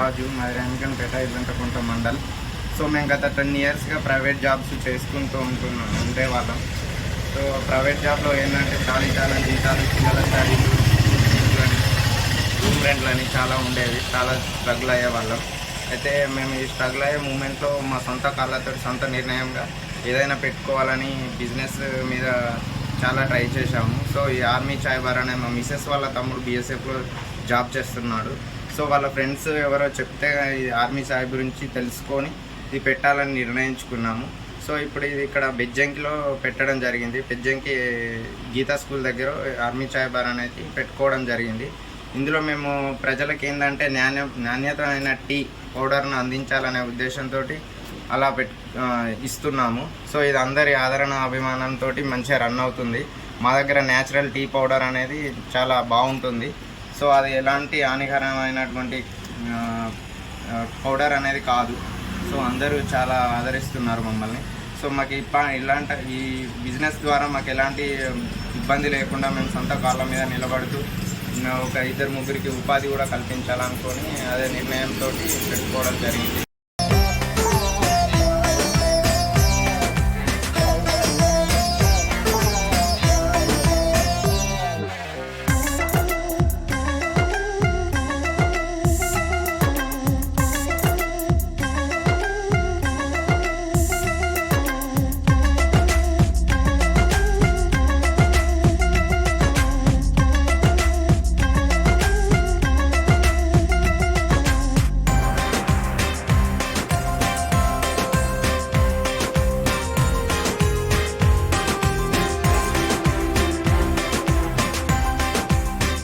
రాజు, మాది రామకన్పేట, ఇల్లంతకుంట మండల్. సో మేము గత 10 ఇయర్స్గా ప్రైవేట్ జాబ్స్ చేసుకుంటూ ఉండేవాళ్ళం. సో ప్రైవేట్ జాబ్లో ఏంటంటే చాలా జీతాలు, పిల్లల స్టడీలు, రూమ్ రెంట్లని చాలా ఉండేవి. చాలా స్ట్రగుల్ అయ్యేవాళ్ళం. అయితే మేము ఈ స్ట్రగుల్ అయ్యే మూమెంట్లో మా సొంత కాళ్ళతో సొంత నిర్ణయంగా ఏదైనా పెట్టుకోవాలని బిజినెస్ మీద చాలా ట్రై చేశాము. సో ఈ ఆర్మీ చాయ్ బార్ అనే మా మిసెస్ వాళ్ళ తమ్ముడు BSFలో జాబ్ చేస్తున్నాడు. సో వాళ్ళ ఫ్రెండ్స్ ఎవరో చెప్తే ఈ ఆర్మీ చాయ్ గురించి తెలుసుకొని ఇది పెట్టాలని నిర్ణయించుకున్నాము. సో ఇప్పుడు ఇది ఇక్కడ బెజ్జంకిలో పెట్టడం జరిగింది. బెజ్జంకి గీతా స్కూల్ దగ్గర ఆర్మీ చాయ్ బార్ అనేది పెట్టుకోవడం జరిగింది. ఇందులో మేము ప్రజలకు ఏంటంటే నాణ్యతమైన టీ పౌడర్ను అందించాలనే ఉద్దేశంతో అలా ఇస్తున్నాము. సో ఇది అందరి ఆదరణ అభిమానంతో మంచిగా రన్ అవుతుంది. మా దగ్గర న్యాచురల్ టీ పౌడర్ అనేది చాలా బాగుంటుంది. సో అది ఎలాంటి హానికరమైనటువంటి పౌడర్ అనేది కాదు. సో అందరూ చాలా ఆదరిస్తున్నారు మమ్మల్ని. సో మాకు ఈ బిజినెస్ ద్వారా మాకు ఎలాంటి ఇబ్బంది లేకుండా మేము సొంత కాళ్ళ మీద నిలబడుతూ ఒక 2-3 ఉపాధి కూడా కల్పించాలనుకొని అదే నిర్ణయంతో పెట్టుకోవడం జరిగింది.